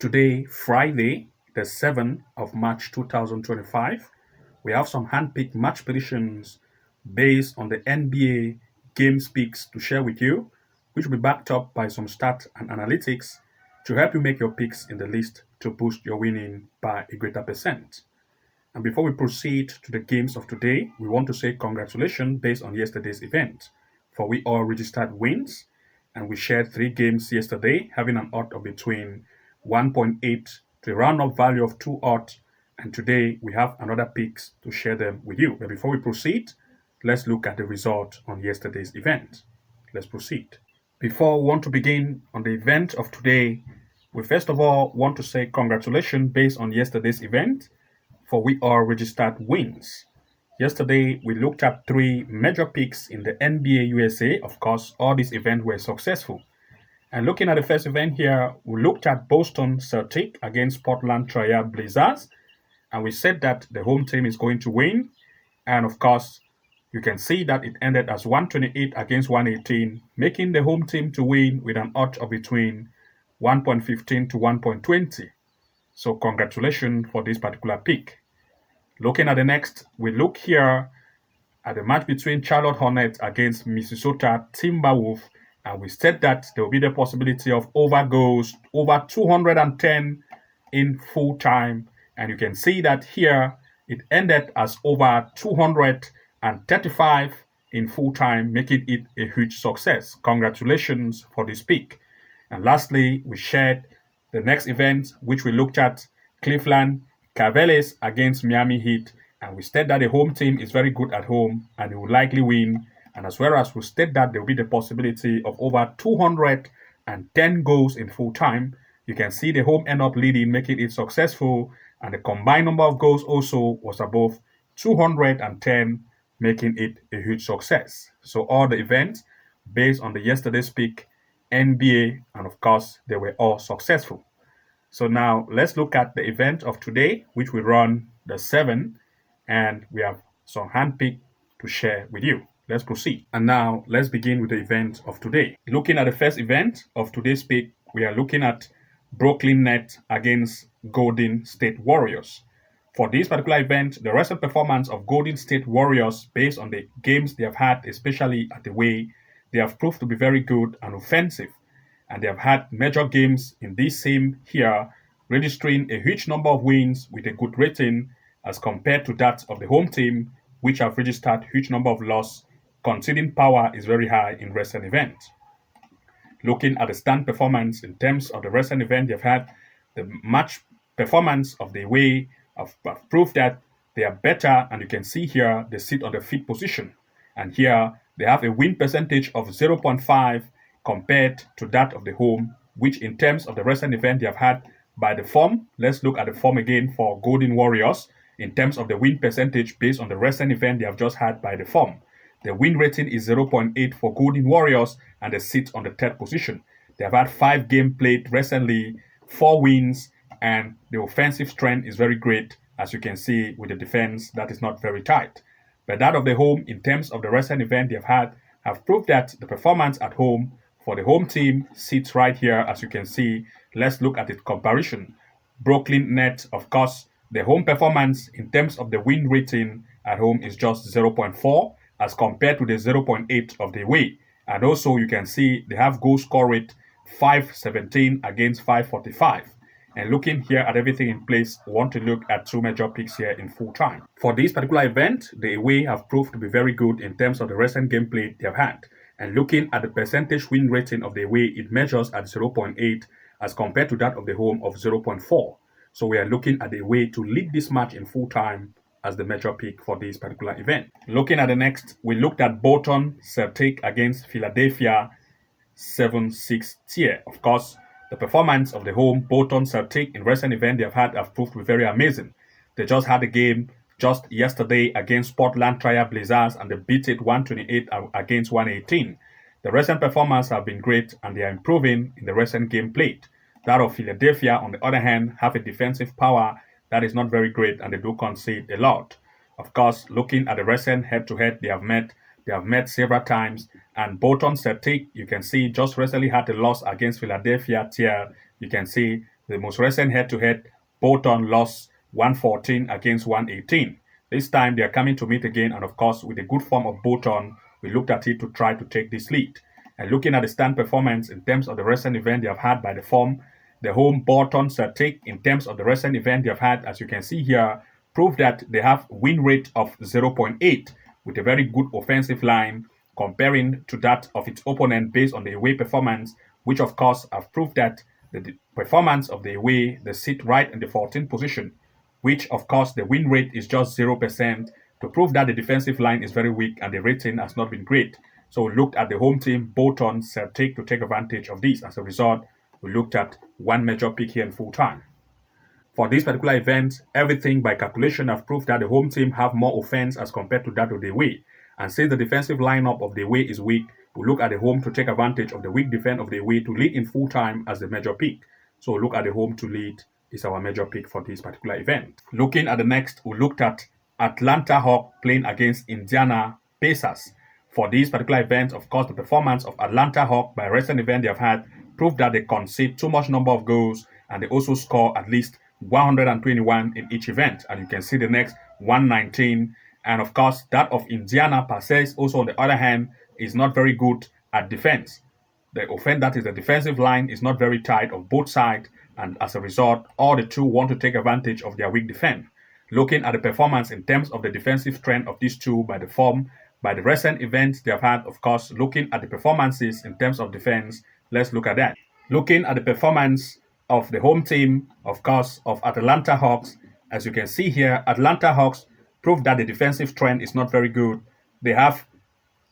Today, Friday, the 7th of March 2025, we have some handpicked match predictions based on the NBA Games Picks to share with you, which will be backed up by some stats and analytics to help you make your picks in the list to boost your winning by a greater percent. And before we proceed to the games of today, we want to say congratulations based on yesterday's event, for we all registered wins and we shared 3 games yesterday, having an odd of between 1.8 to a round-up value of 2 odd. And today we have another picks to share them with you. But before we proceed, let's look at the result on yesterday's event. Let's proceed. Before we want to begin on the event of today, we first of all want to say congratulations based on yesterday's event, for we all registered wins. Yesterday, we looked at 3 major picks in the NBA USA. Of course, all these events were successful. And looking at the first event here, we looked at Boston Celtics against Portland Trail Blazers. And we said that the home team is going to win. And of course, you can see that it ended as 128 against 118, making the home team to win with an odds of between 1.15 to 1.20. So congratulations for this particular pick. Looking at the next, we look here at the match between Charlotte Hornets against Minnesota Timberwolves, and we said that there will be the possibility of over 210 in full time. And you can see that here it ended as over 235 in full time, making it a huge success. Congratulations for this pick. And lastly, we shared the next event, which we looked at Cleveland Cavaliers against Miami Heat, and we said that the home team is very good at home and they will likely win. And as well as we said that there will be the possibility of over 210 goals in full time. You can see the home end up leading, making it successful, and the combined number of goals also was above 210, making it a huge success. So all the events based on the yesterday's pick, NBA, and of course they were all successful. So now let's look at the event of today, which we run the 7th, and we have some handpicked to share with you. Let's proceed. And now let's begin with the event of today. Looking at the first event of today's pick, we are looking at Brooklyn Nets against Golden State Warriors. For this particular event, the recent performance of Golden State Warriors, based on the games they have had, especially at the way, they have proved to be very good and offensive. And they have had major games in this same year, registering a huge number of wins with a good rating as compared to that of the home team, which have registered huge number of losses. Conceding power is very high in recent events. Looking at the stand performance in terms of the recent event they've had, the match performance of the way have proved that they are better, and you can see here they sit on the 5th position. And here they have a win percentage of 0.5 compared to that of the home, which in terms of the recent event they have had by the form. Let's look at the form again for Golden Warriors in terms of the win percentage based on the recent event they have just had by the form. The win rating is 0.8 for Golden Warriors, and they sit on the 3rd position. They have had 5 games played recently, 4 wins, and the offensive strength is very great, as you can see with the defense that is not very tight. But that of the home, in terms of the recent event they have had, have proved that the performance at home for the home team sits right here, as you can see. Let's look at its comparison. Brooklyn Nets, of course, the home performance in terms of the win rating at home is just 0.4 as compared to the 0.8 of the away. And also you can see they have goal score rate 517 against 545. And looking here at everything in place, we want to look at 2 major picks here in full time. For this particular event, the away have proved to be very good in terms of the recent gameplay they have had. And looking at the percentage win rating of the away, it measures at 0.8 as compared to that of the home of 0.4. So we are looking at the way to lead this match in full time as the major pick for this particular event. Looking at the next, we looked at Boston Celtics against Philadelphia 7-6 tier. Of course, the performance of the home Boston Celtics in recent event they have had have proved to be very amazing. They just had a game just yesterday against Portland Trail Blazers, and they beat it 128 against 118. The recent performance have been great, and they are improving in the recent game played. That of Philadelphia, on the other hand, have a defensive power that is not very great, and they do concede a lot. Of course, looking at the recent head-to-head they have met several times, and Boston Celtics, you can see, just recently had a loss against Philadelphia tier. You can see the most recent head-to-head, Bolton lost 114 against 118. This time they are coming to meet again, and of course, with the good form of Bolton, we looked at it to try to take this lead. And looking at the stand performance in terms of the recent event they have had by the form, the home Bolton Celtic in terms of the recent event they have had, as you can see here, prove that they have win rate of 0.8 with a very good offensive line comparing to that of its opponent based on the away performance, which of course have proved that the performance of the away, they sit right in the 14th position, which of course the win rate is just 0% to prove that the defensive line is very weak and the rating has not been great. So we looked at the home team, Bolton Celtic, to take advantage of this. As a result, we looked at one major pick here in full time. For this particular event, everything by calculation have proved that the home team have more offense as compared to that of the away. And since the defensive lineup of the away is weak, we look at the home to take advantage of the weak defense of the away to lead in full time as the major pick. So look at the home to lead is our major pick for this particular event. Looking at the next, we looked at Atlanta Hawks playing against Indiana Pacers. For this particular event, of course, the performance of Atlanta Hawks by recent event they have had proved that they concede too much number of goals and they also score at least 121 in each event. And you can see the next 119. And of course, that of Indiana Pacers also on the other hand is not very good at defense. The offense, that is the defensive line, is not very tight on both sides, and as a result, all the two want to take advantage of their weak defense. Looking at the performance in terms of the defensive strength of these two by the form, by the recent events they have had, of course, looking at the performances in terms of defense, let's look at that. Looking at the performance of the home team, of course, of Atlanta Hawks, as you can see here, Atlanta Hawks proved that the defensive trend is not very good. They have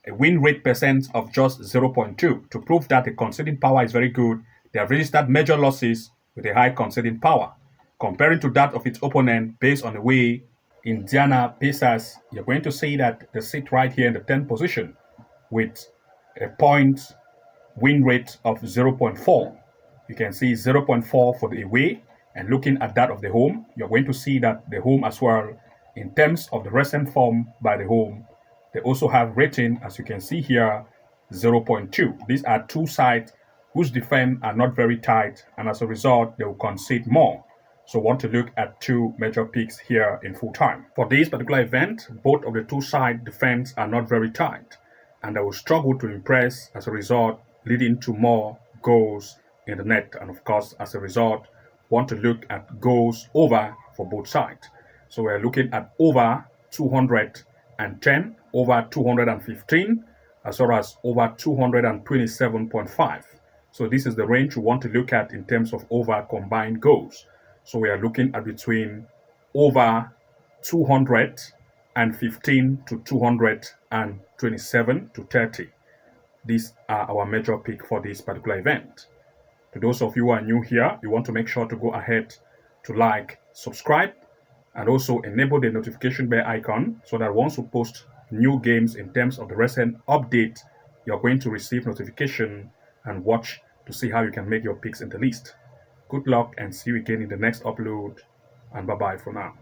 a win rate percent of just 0.2 to prove that the conceding power is very good. They have registered major losses with a high conceding power. Comparing to that of its opponent based on the way Indiana Pacers, you're going to see that they sit right here in the 10th position with a point win rate of 0.4. You can see 0.4 for the away, and looking at that of the home, you're going to see that the home as well, in terms of the recent form by the home, they also have rating, as you can see here, 0.2. These are two sides whose defense are not very tight, and as a result, they will concede more. So want to look at two major picks here in full time. For this particular event, both of the two side defense are not very tight, and they will struggle to impress as a result, leading to more goals in the net. And of course, as a result, want to look at goals over for both sides. So we're looking at over 210, over 215, as well as over 227.5. So this is the range we want to look at in terms of over combined goals. So we are looking at between over 215 to 227 to 30. These are our major pick for this particular event. To those of you who are new here, you want to make sure to go ahead to like, subscribe, and also enable the notification bell icon so that once we post new games in terms of the recent update, you're going to receive notification and watch to see how you can make your picks in the list. Good luck and see you again in the next upload, and bye-bye for now.